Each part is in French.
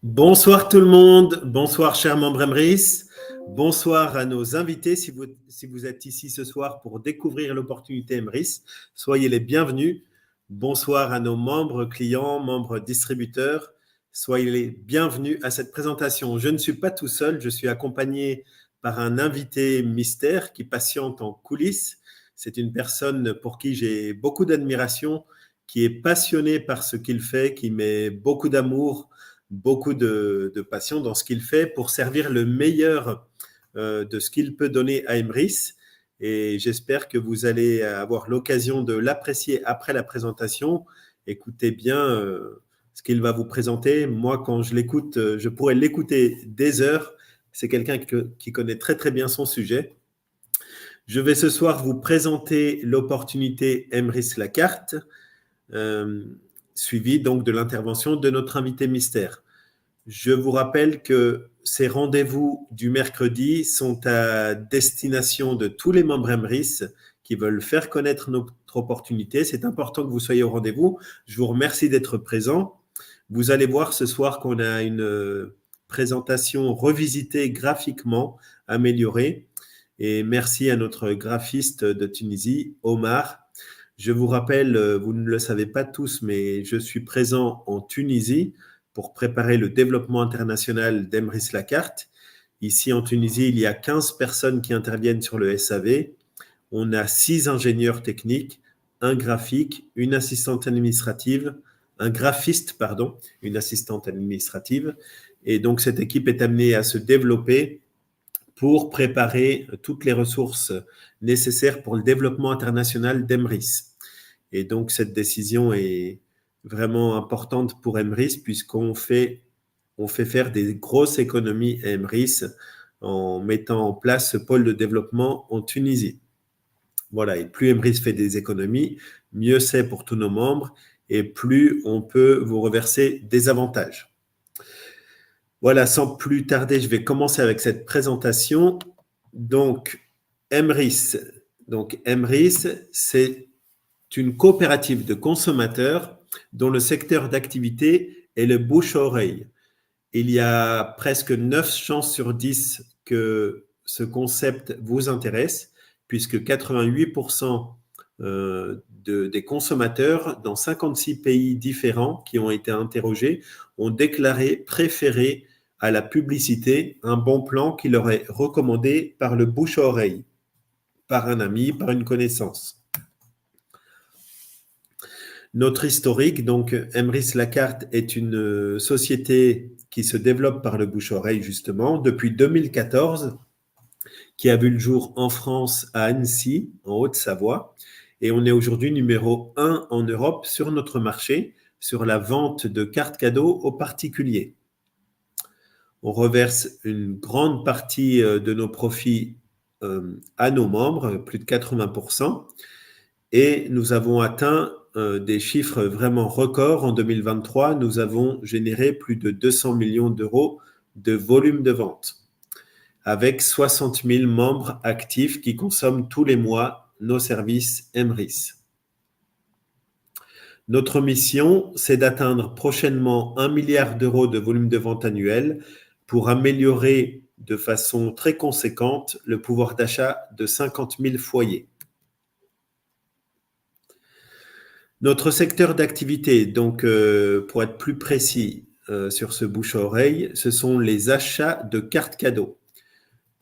Bonsoir tout le monde, bonsoir chers membres Emrys, bonsoir à nos invités si vous êtes ici ce soir pour découvrir l'opportunité Emrys, soyez les bienvenus. Bonsoir à nos membres clients, membres distributeurs, soyez les bienvenus à cette présentation. Je ne suis pas tout seul, je suis accompagné par un invité mystère qui patiente en coulisses. C'est une personne pour qui j'ai beaucoup d'admiration, qui est passionné par ce qu'il fait, qui met beaucoup d'amour, beaucoup de passion dans ce qu'il fait pour servir le meilleur de ce qu'il peut donner à Emrys. Et j'espère que vous allez avoir l'occasion de l'apprécier après la présentation. Écoutez bien ce qu'il va vous présenter. Moi, quand je l'écoute, je pourrais l'écouter des heures. C'est quelqu'un qui connaît très très bien son sujet. Je vais ce soir vous présenter l'opportunité Emrys la carte, suivi donc de l'intervention de notre invité mystère. Je vous rappelle que ces rendez-vous du mercredi sont à destination de tous les membres Emrys qui veulent faire connaître notre opportunité. C'est important que vous soyez au rendez-vous. Je vous remercie d'être présents. Vous allez voir ce soir qu'on a une présentation revisitée graphiquement, améliorée. Et merci à notre graphiste de Tunisie, Omar. Je vous rappelle, vous ne le savez pas tous, mais je suis présent en Tunisie pour préparer le développement international d'Emrys la carte. Ici en Tunisie, il y a 15 personnes qui interviennent sur le SAV. On a 6 ingénieurs techniques, un graphique, une assistante administrative, un graphiste, une assistante administrative. Et donc cette équipe est amenée à se développer pour préparer toutes les ressources nécessaires pour le développement international d'Emrys. Et donc, cette décision est vraiment importante pour Emrys puisqu'on fait faire des grosses économies à Emrys en mettant en place ce pôle de développement en Tunisie. Voilà, et plus Emrys fait des économies, mieux c'est pour tous nos membres et plus on peut vous reverser des avantages. Voilà, sans plus tarder, je vais commencer avec cette présentation. Donc, Emrys, c'est une coopérative de consommateurs dont le secteur d'activité est le bouche-oreille. Il y a presque 9 chances sur 10 que ce concept vous intéresse, puisque 88% des consommateurs dans 56 pays différents qui ont été interrogés ont déclaré préférer à la publicité un bon plan qui leur est recommandé par le bouche-oreille, par un ami, par une connaissance. Notre historique, donc Emrys la carte est une société qui se développe par le bouche-oreille justement depuis 2014, qui a vu le jour en France à Annecy, en Haute-Savoie, et on est aujourd'hui numéro 1 en Europe sur notre marché, sur la vente de cartes cadeaux aux particuliers. On reverse une grande partie de nos profits à nos membres, plus de 80%, et nous avons atteint des chiffres vraiment records. En 2023, nous avons généré plus de 200 millions d'euros de volume de vente, avec 60 000 membres actifs qui consomment tous les mois nos services Emrys. Notre mission, c'est d'atteindre prochainement 1 milliard d'euros de volume de vente annuel pour améliorer de façon très conséquente le pouvoir d'achat de 50 000 foyers. Notre secteur d'activité, donc pour être plus précis sur ce bouche-oreille, ce sont les achats de cartes cadeaux.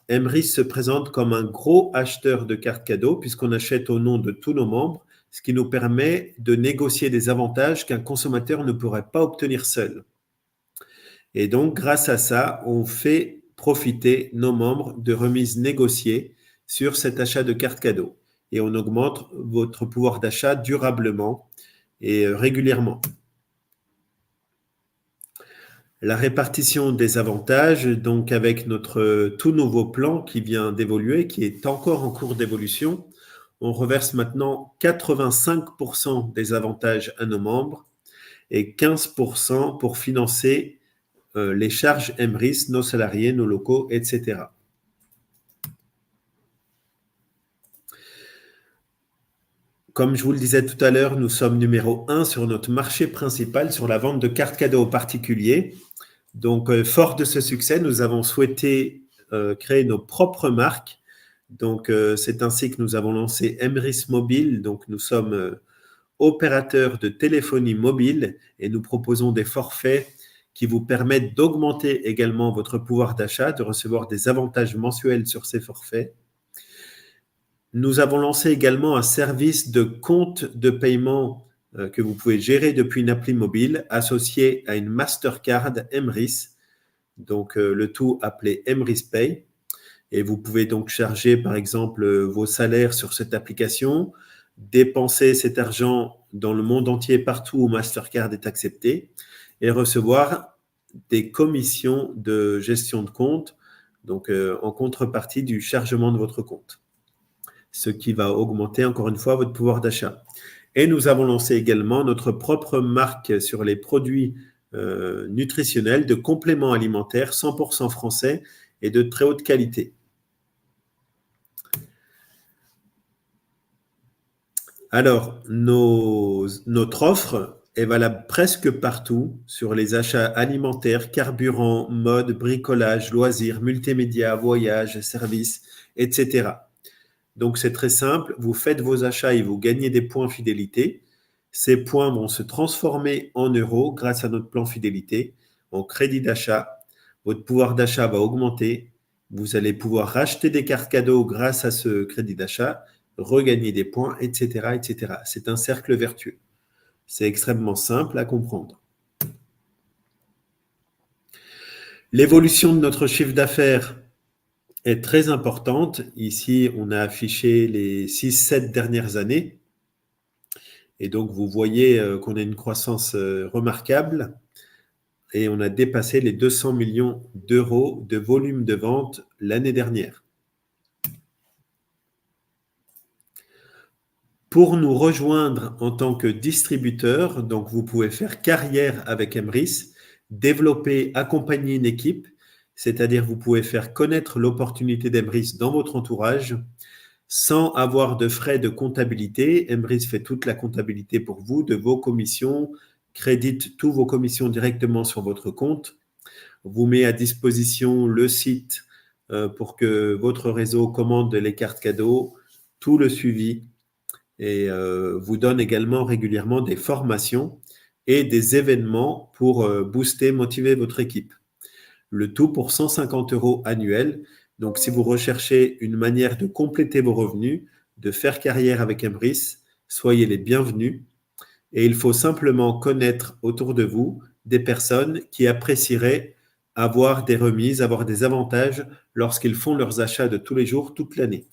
Emrys se présente comme un gros acheteur de cartes cadeaux puisqu'on achète au nom de tous nos membres, ce qui nous permet de négocier des avantages qu'un consommateur ne pourrait pas obtenir seul. Et donc, grâce à ça, on fait profiter nos membres de remises négociées sur cet achat de cartes cadeaux. Et on augmente votre pouvoir d'achat durablement et régulièrement. La répartition des avantages, donc avec notre tout nouveau plan qui vient d'évoluer, qui est encore en cours d'évolution, on reverse maintenant 85% des avantages à nos membres et 15% pour financer les charges Emrys, nos salariés, nos locaux, etc. Comme je vous le disais tout à l'heure, nous sommes numéro 1 sur notre marché principal sur la vente de cartes cadeaux aux particuliers. Donc, fort de ce succès, nous avons souhaité créer nos propres marques. Donc, c'est ainsi que nous avons lancé Emrys Mobile. Donc, nous sommes opérateurs de téléphonie mobile et nous proposons des forfaits qui vous permettent d'augmenter également votre pouvoir d'achat, de recevoir des avantages mensuels sur ces forfaits. Nous avons lancé également un service de compte de paiement que vous pouvez gérer depuis une appli mobile associé à une Mastercard Emrys, donc le tout appelé Emrys Pay. Et vous pouvez donc charger par exemple vos salaires sur cette application, dépenser cet argent dans le monde entier partout où Mastercard est accepté et recevoir des commissions de gestion de compte, donc en contrepartie du chargement de votre compte, ce qui va augmenter encore une fois votre pouvoir d'achat. Et nous avons lancé également notre propre marque sur les produits nutritionnels de compléments alimentaires 100% français et de très haute qualité. Alors, notre offre est valable presque partout sur les achats alimentaires, carburant, mode, bricolage, loisirs, multimédia, voyages, services, etc. Donc, c'est très simple. Vous faites vos achats et vous gagnez des points fidélité. Ces points vont se transformer en euros grâce à notre plan fidélité, en crédit d'achat. Votre pouvoir d'achat va augmenter. Vous allez pouvoir racheter des cartes cadeaux grâce à ce crédit d'achat, regagner des points, etc., etc. C'est un cercle vertueux. C'est extrêmement simple à comprendre. L'évolution de notre chiffre d'affaires est très importante. Ici, on a affiché les 6-7 dernières années. Et donc, vous voyez qu'on a une croissance remarquable et on a dépassé les 200 millions d'euros de volume de vente l'année dernière. Pour nous rejoindre en tant que distributeur, donc vous pouvez faire carrière avec Emrys, développer, accompagner une équipe, c'est-à-dire vous pouvez faire connaître l'opportunité d'Emrys dans votre entourage sans avoir de frais de comptabilité. Emrys fait toute la comptabilité pour vous, de vos commissions, crédite tous vos commissions directement sur votre compte, vous met à disposition le site pour que votre réseau commande les cartes cadeaux, tout le suivi et vous donne également régulièrement des formations et des événements pour booster, motiver votre équipe. Le tout pour 150 € annuels. Donc, si vous recherchez une manière de compléter vos revenus, de faire carrière avec Emrys, soyez les bienvenus. Et il faut simplement connaître autour de vous des personnes qui apprécieraient avoir des remises, avoir des avantages lorsqu'ils font leurs achats de tous les jours, toute l'année.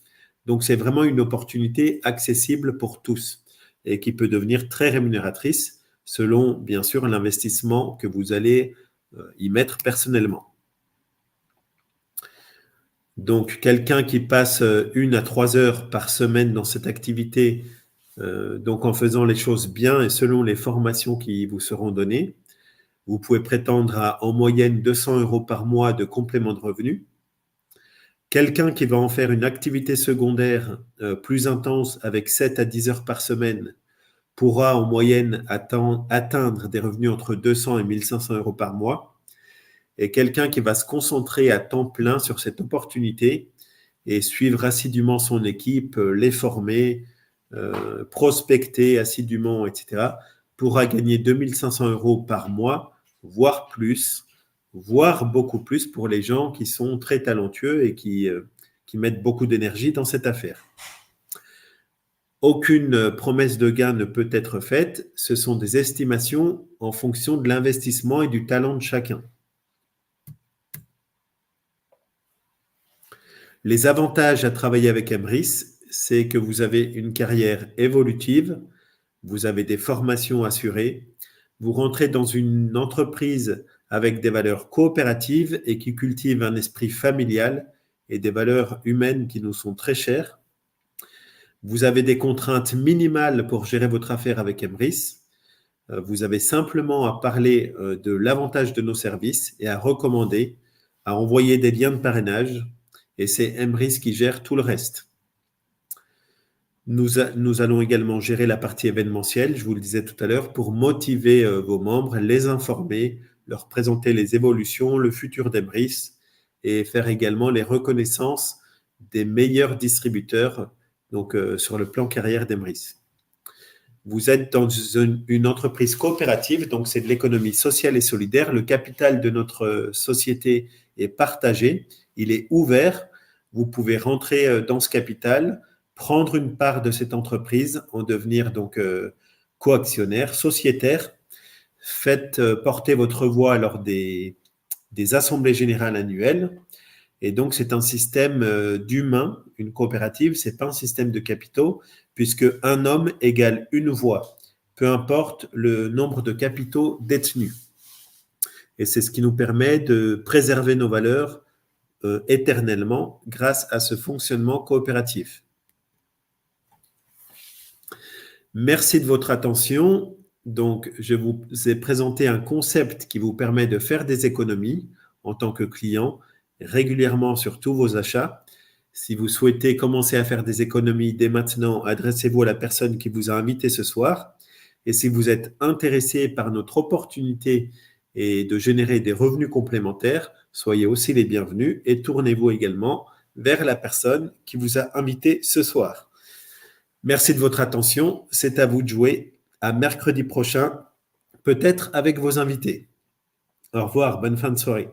Donc, c'est vraiment une opportunité accessible pour tous et qui peut devenir très rémunératrice selon, bien sûr, l'investissement que vous allez y mettre personnellement. Donc, quelqu'un qui passe 1 à 3 heures par semaine dans cette activité, donc en faisant les choses bien et selon les formations qui vous seront données, vous pouvez prétendre à en moyenne 200 € par mois de complément de revenus. Quelqu'un qui va en faire une activité secondaire plus intense avec 7 à 10 heures par semaine pourra en moyenne atteindre des revenus entre 200 et 1500 € par mois. Et quelqu'un qui va se concentrer à temps plein sur cette opportunité et suivre assidûment son équipe, les former, prospecter assidûment, etc., pourra gagner 2500 € par mois, voire plus, voire beaucoup plus pour les gens qui sont très talentueux et qui mettent beaucoup d'énergie dans cette affaire. Aucune promesse de gain ne peut être faite, ce sont des estimations en fonction de l'investissement et du talent de chacun. Les avantages à travailler avec Emrys, c'est que vous avez une carrière évolutive, vous avez des formations assurées, vous rentrez dans une entreprise avec des valeurs coopératives et qui cultive un esprit familial et des valeurs humaines qui nous sont très chères. Vous avez des contraintes minimales pour gérer votre affaire avec Emrys. Vous avez simplement à parler de l'avantage de nos services et à recommander, à envoyer des liens de parrainage. Et c'est Emrys qui gère tout le reste. Nous allons également gérer la partie événementielle, je vous le disais tout à l'heure, pour motiver vos membres, les informer, leur présenter les évolutions, le futur d'Emrys et faire également les reconnaissances des meilleurs distributeurs donc, sur le plan carrière d'Emrys. Vous êtes dans une entreprise coopérative, donc c'est de l'économie sociale et solidaire. Le capital de notre société est partagé, il est ouvert. Vous pouvez rentrer dans ce capital, prendre une part de cette entreprise, en devenir donc coactionnaire, sociétaire. Faites porter votre voix lors des assemblées générales annuelles. Et donc, c'est un système d'humains, une coopérative, ce n'est pas un système de capitaux, puisque un homme égale une voix, peu importe le nombre de capitaux détenus. Et c'est ce qui nous permet de préserver nos valeurs éternellement grâce à ce fonctionnement coopératif. Merci de votre attention. Donc, je vous ai présenté un concept qui vous permet de faire des économies en tant que client régulièrement sur tous vos achats. Si vous souhaitez commencer à faire des économies dès maintenant, adressez-vous à la personne qui vous a invité ce soir. Et si vous êtes intéressé par notre opportunité et de générer des revenus complémentaires, soyez aussi les bienvenus et tournez-vous également vers la personne qui vous a invité ce soir. Merci de votre attention. C'est à vous de jouer. À mercredi prochain, peut-être avec vos invités. Au revoir. Bonne fin de soirée.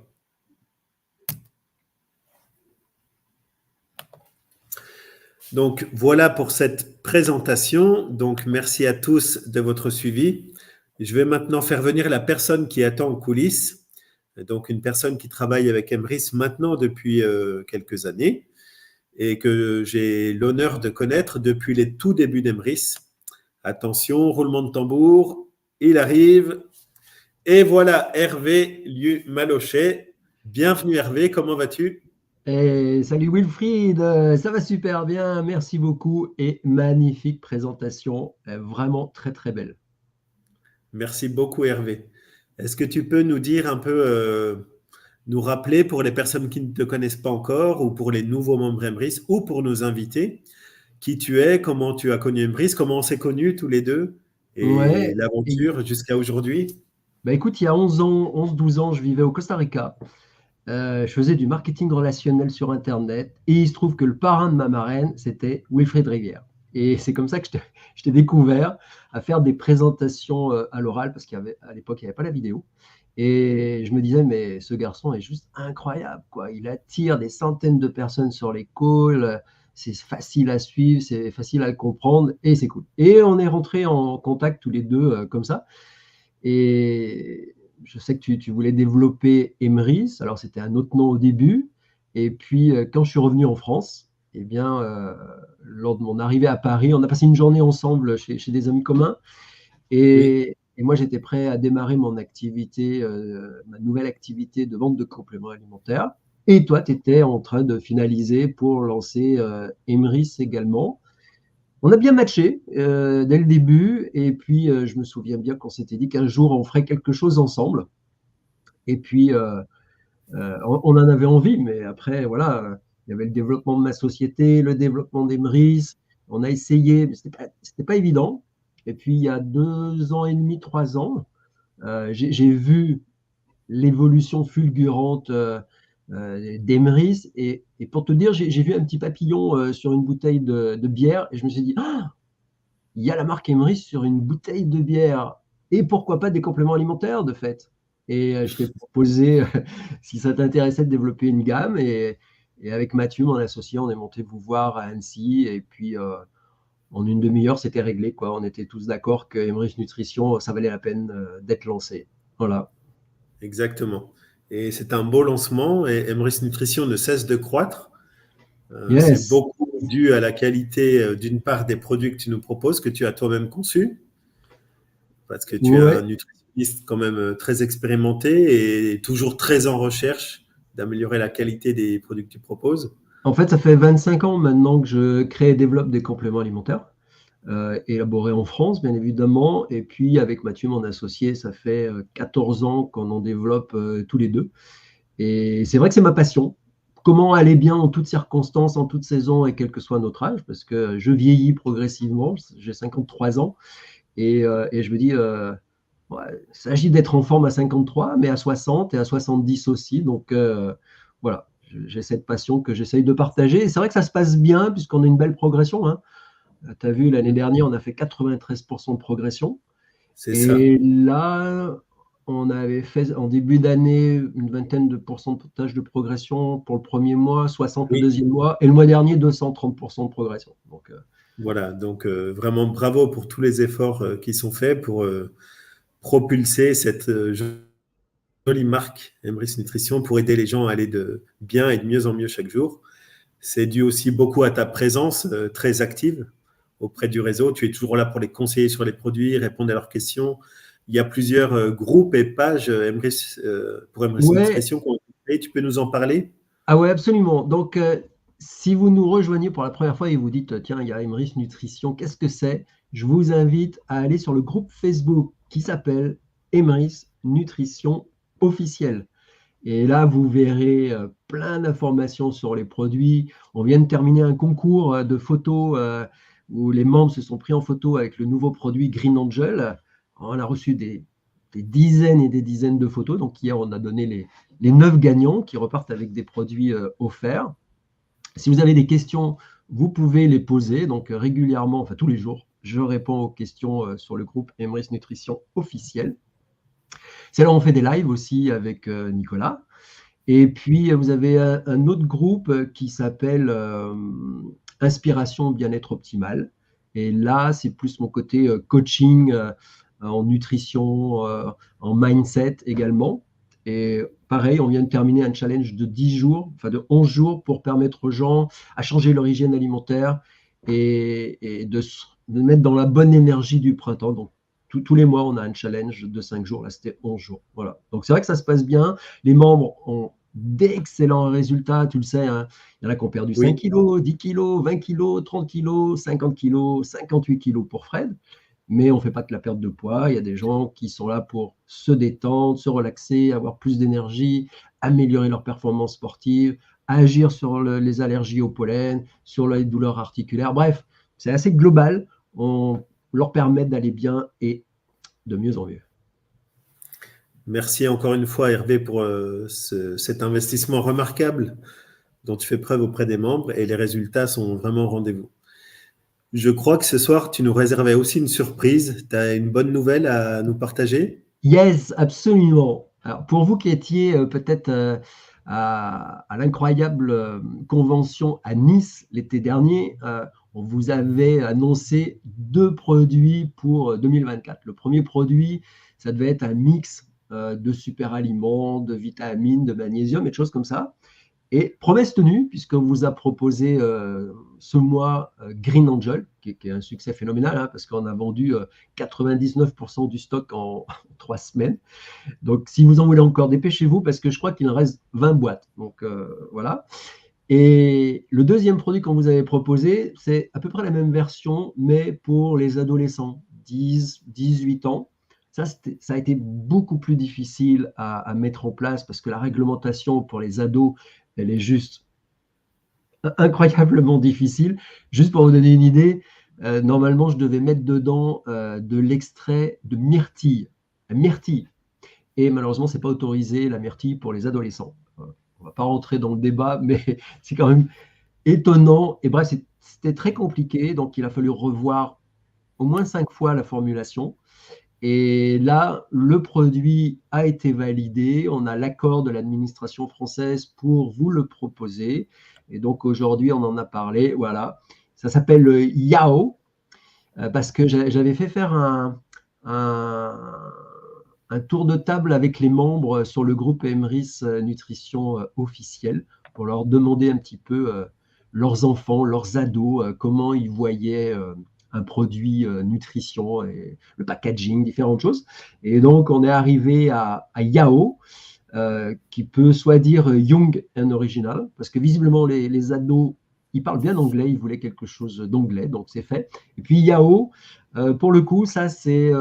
Donc, voilà pour cette présentation. Donc, merci à tous de votre suivi. Je vais maintenant faire venir la personne qui attend en coulisses. Donc, une personne qui travaille avec Emrys maintenant depuis quelques années et que j'ai l'honneur de connaître depuis les tout débuts d'Emrys. Attention, roulement de tambour, il arrive. Et voilà, Hervé Liu-Malochet. Bienvenue Hervé, comment vas-tu ? Salut Wilfried, ça va super bien, merci beaucoup et magnifique présentation, vraiment très très belle. Merci beaucoup Hervé. Est-ce que tu peux nous dire un peu, nous rappeler pour les personnes qui ne te connaissent pas encore ou pour les nouveaux membres Emrys ou pour nos invités, qui tu es, comment tu as connu Emrys, comment on s'est connus tous les deux et Ouais, et, l'aventure jusqu'à aujourd'hui ? bah écoute, il y a 11 ans, 11-12 ans, je vivais au Costa Rica. Je faisais du marketing relationnel sur Internet et il se trouve que le parrain de ma marraine, c'était Wilfried Rivière. Et c'est comme ça que je t'ai découvert à faire des présentations à l'oral parce qu'à l'époque, il n'y avait pas la vidéo. Et je me disais, mais ce garçon est juste incroyable, quoi. Il attire des centaines de personnes sur les calls, c'est facile à suivre, c'est facile à le comprendre et c'est cool. Et on est rentrés en contact tous les deux comme ça. Et je sais que tu voulais développer Emrys, alors c'était un autre nom au début. Et puis, quand je suis revenu en France, eh bien, lors de mon arrivée à Paris, on a passé une journée ensemble chez des amis communs. Oui, Et moi, j'étais prêt à démarrer mon activité, ma nouvelle activité de vente de compléments alimentaires. Et toi, tu étais en train de finaliser pour lancer Emrys également. On a bien matché dès le début. Et puis, je me souviens bien qu'on s'était dit qu'un jour, on ferait quelque chose ensemble. Et puis, on en avait envie. Mais après, voilà, il y avait le développement de ma société, le développement d'Emrys. On a essayé, mais ce n'était pas évident. Et puis, il y a 2 ans et demi, 3 ans, j'ai vu l'évolution fulgurante d'Emrys. Et pour te dire, j'ai vu un petit papillon sur une bouteille de bière et je me suis dit, ah, il y a la marque Emrys sur une bouteille de bière. Et pourquoi pas des compléments alimentaires, de fait. Et je t'ai proposé, si ça t'intéressait, de développer une gamme. Et avec Mathieu, mon associé, on est monté vous voir à Annecy. Et puis, en une demi-heure, c'était réglé, quoi. On était tous d'accord que Emrys Nutrition, ça valait la peine d'être lancé. Voilà. exactement. Et c'est un beau lancement et Emrys Nutrition ne cesse de croître. C'est Yes. beaucoup dû à la qualité, d'une part, des produits que tu nous proposes, que tu as toi-même conçus, parce que tu es un Ouais. nutritionniste quand même très expérimenté et toujours très en recherche d'améliorer la qualité des produits que tu proposes. En fait, ça fait 25 ans maintenant que je crée et développe des compléments alimentaires, élaborés en France, bien évidemment. Et puis, avec Mathieu, mon associé, ça fait 14 ans qu'on en développe tous les deux. Et c'est vrai que c'est ma passion. Comment aller bien en toutes circonstances, en toutes saisons et quel que soit notre âge, parce que je vieillis progressivement, j'ai 53 ans, et je me dis, Ouais, il s'agit d'être en forme à 53, mais à 60 et à 70 aussi. Donc voilà, j'ai cette passion que j'essaye de partager. Et c'est vrai que ça se passe bien puisqu'on a une belle progression, hein. Tu as vu, l'année dernière, on a fait 93% de progression. C'est ça. Et là, on avait fait en début d'année une vingtaine de pourcentages de progression pour le premier mois, 60 le Oui, deuxième mois, et le mois dernier, 230% de progression. Donc, voilà. Donc, vraiment bravo pour tous les efforts qui sont faits pour propulser cette jolie marque Emrys Nutrition pour aider les gens à aller de bien et de mieux en mieux chaque jour. C'est dû aussi beaucoup à ta présence très active auprès du réseau. Tu es toujours là pour les conseiller sur les produits, répondre à leurs questions. Il y a plusieurs groupes et pages pour Emrys ouais, Nutrition qui ont été créés. Tu peux nous en parler? ah ouais, absolument. Donc, si vous nous rejoignez pour la première fois et vous dites, tiens, il y a Emrys Nutrition, qu'est-ce que c'est? Je vous invite à aller sur le groupe Facebook qui s'appelle Emrys Nutrition officiel. Et là, vous verrez plein d'informations sur les produits. On vient de terminer un concours de photos où les membres se sont pris en photo avec le nouveau produit Green Angel. On a reçu des dizaines et des dizaines de photos. Donc hier, on a donné les 9 gagnants qui repartent avec des produits offerts. Si vous avez des questions, vous pouvez les poser. Donc régulièrement, enfin tous les jours, je réponds aux questions sur le groupe Emrys Nutrition officiel. C'est là où on fait des lives aussi avec Nicolas. Et puis, vous avez un autre groupe qui s'appelle Inspiration bien-être optimal. Et là, c'est plus mon côté coaching en nutrition, en mindset également. Et pareil, on vient de terminer un challenge de 10 jours, enfin de 11 jours pour permettre aux gens à changer leur hygiène alimentaire et de mettre dans la bonne énergie du printemps. Donc, tous les mois, on a un challenge de 5 jours. Là, c'était 11 jours. Voilà. Donc, c'est vrai que ça se passe bien. Les membres ont d'excellents résultats, tu le sais, hein. Il y en a qui ont perdu 5 Oui. kilos, 10 kilos, 20 kilos, 30 kilos, 50 kilos, 58 kilos pour Fred. Mais on ne fait pas que la perte de poids. Il y a des gens qui sont là pour se détendre, se relaxer, avoir plus d'énergie, améliorer leur performance sportive, agir sur les allergies au pollen, sur les douleurs articulaires. Bref, c'est assez global. On leur permet d'aller bien et de mieux en mieux. Merci encore une fois, Hervé, pour cet investissement remarquable dont tu fais preuve auprès des membres et les résultats sont vraiment au rendez-vous. Je crois que ce soir, tu nous réservais aussi une surprise. Tu as une bonne nouvelle à nous partager? Yes, absolument. Alors, pour vous qui étiez peut-être à l'incroyable convention à Nice l'été dernier, on vous avait annoncé 2 produits pour 2024. Le premier produit, ça devait être un mix de super aliments, de vitamines, de magnésium et de choses comme ça. Et promesse tenue, puisqu'on vous a proposé ce mois Green Angel, qui est un succès phénoménal, hein, parce qu'on a vendu 99% du stock en 3 semaines. Donc, si vous en voulez encore, dépêchez-vous, parce que je crois qu'il en reste 20 boîtes. Donc, voilà. Et le deuxième produit qu'on vous avait proposé, c'est à peu près la même version, mais pour les adolescents, 10, 18 ans. Ça a été beaucoup plus difficile à mettre en place parce que la réglementation pour les ados, elle est juste incroyablement difficile. Juste pour vous donner une idée, normalement, je devais mettre dedans de l'extrait de myrtille. La myrtille. Et malheureusement, ce n'est pas autorisé, la myrtille, pour les adolescents. On ne va pas rentrer dans le débat, mais c'est quand même étonnant. Et bref, c'était très compliqué. Donc, il a fallu revoir au moins 5 fois la formulation. Et là, le produit a été validé. On a l'accord de l'administration française pour vous le proposer. Et donc aujourd'hui, on en a parlé. Voilà. Ça s'appelle le Yao, parce que j'avais fait faire un, un tour de table avec les membres sur le groupe Emrys Nutrition officiel pour leur demander un petit peu leurs enfants, leurs ados, comment ils voyaient un produit nutrition et le packaging, différentes choses. Et donc, on est arrivé à Yao, qui peut soit dire young and original, parce que visiblement, les ados, ils parlent bien anglais, ils voulaient quelque chose d'anglais, donc c'est fait. Et puis Yao, pour le coup, ça, c'est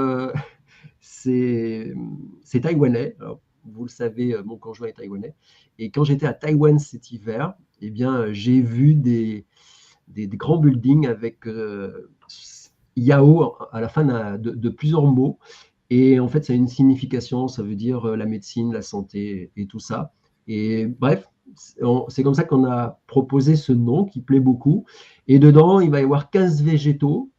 taïwanais. Alors, vous le savez, mon conjoint est taïwanais. Et quand j'étais à Taïwan cet hiver, eh bien, j'ai vu des grands buildings avec Yao à la fin de plusieurs mots. Et en fait, ça a une signification, ça veut dire la médecine, la santé et tout ça. Et bref, c'est comme ça qu'on a proposé ce nom qui plaît beaucoup. Et dedans, il va y avoir 15 végétaux,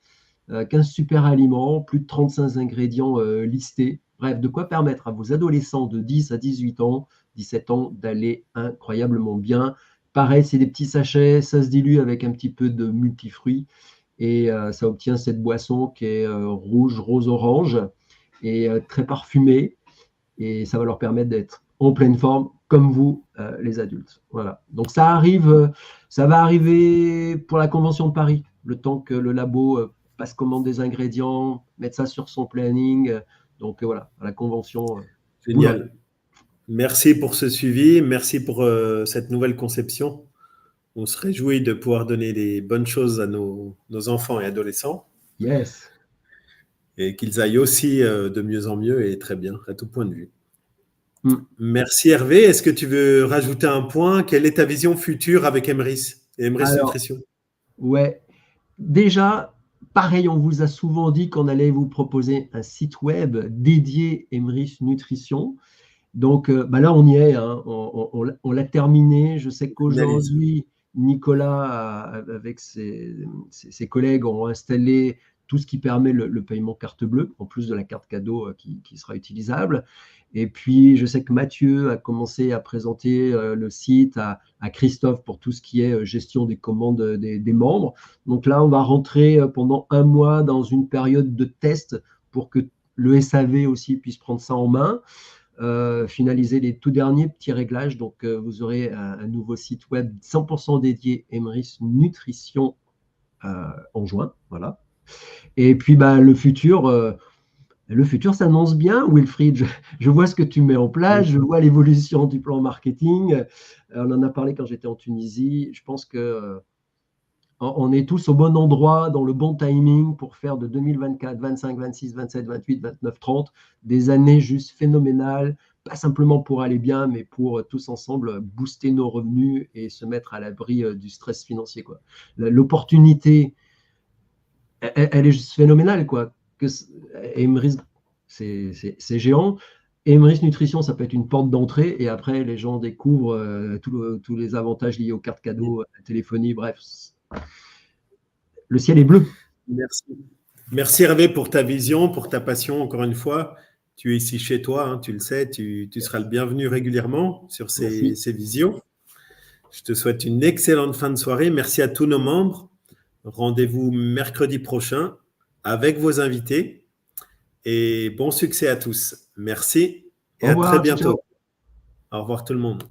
15 super aliments, plus de 35 ingrédients listés. Bref, de quoi permettre à vos adolescents de 10 à 18 ans, 17 ans, d'aller incroyablement bien. Pareil, c'est des petits sachets, ça se dilue avec un petit peu de multifruits et ça obtient cette boisson qui est rouge, rose, orange et très parfumée. Et ça va leur permettre d'être en pleine forme comme vous, les adultes. Voilà. Donc ça arrive, ça va arriver pour la Convention de Paris, le temps que le labo passe commande des ingrédients, mette ça sur son planning. Donc voilà, à la Convention, vous l'aurez. Génial. Merci pour ce suivi. Merci pour cette nouvelle conception. On se réjouit de pouvoir donner des bonnes choses à nos enfants et adolescents Yes. et qu'ils aillent aussi de mieux en mieux et très bien à tout point de vue. Mm. Merci Hervé. Est-ce que tu veux rajouter un point? Quelle est ta vision future avec Emrys et Emrys Alors, Nutrition? ouais, déjà, pareil, on vous a souvent dit qu'on allait vous proposer un site web dédié Emrys Nutrition. Donc bah là, on y est, hein. On l'a terminé. Je sais Finalise. qu'aujourd'hui, Nicolas, avec ses collègues, ont installé tout ce qui permet le paiement carte bleue, en plus de la carte cadeau qui sera utilisable. Et puis, je sais que Mathieu a commencé à présenter le site à Christophe pour tout ce qui est gestion des commandes des membres. Donc là, on va rentrer pendant un mois dans une période de test pour que le SAV aussi puisse prendre ça en main. Finaliser les tout derniers petits réglages. Donc, vous aurez un nouveau site web 100% dédié Emrys Nutrition en juin. Voilà. Et puis, bah, le futur s'annonce bien, Wilfried. Je vois ce que tu mets en place, je vois l'évolution du plan marketing. On en a parlé quand j'étais en Tunisie. Je pense que on est tous au bon endroit, dans le bon timing pour faire de 2024, 25, 26, 27, 28, 29, 30 des années juste phénoménales, pas simplement pour aller bien, mais pour tous ensemble booster nos revenus et se mettre à l'abri du stress financier, quoi. L'opportunité, elle est juste phénoménale, quoi. Emery's, c'est géant. Emery's Nutrition, ça peut être une porte d'entrée et après, les gens découvrent tous les avantages liés aux cartes cadeaux, à la téléphonie, bref. Le ciel est bleu. Merci. Merci Hervé pour ta vision, pour ta passion, encore une fois. Tu es ici chez toi, hein, tu le sais, tu seras le bienvenu régulièrement sur Merci. ces visions. Je te souhaite une excellente fin de soirée. Merci à tous nos membres. Rendez-vous mercredi prochain avec vos invités et bon succès à tous. Merci et Au à très revoir. Ciao, ciao. bientôt. Au revoir tout le monde.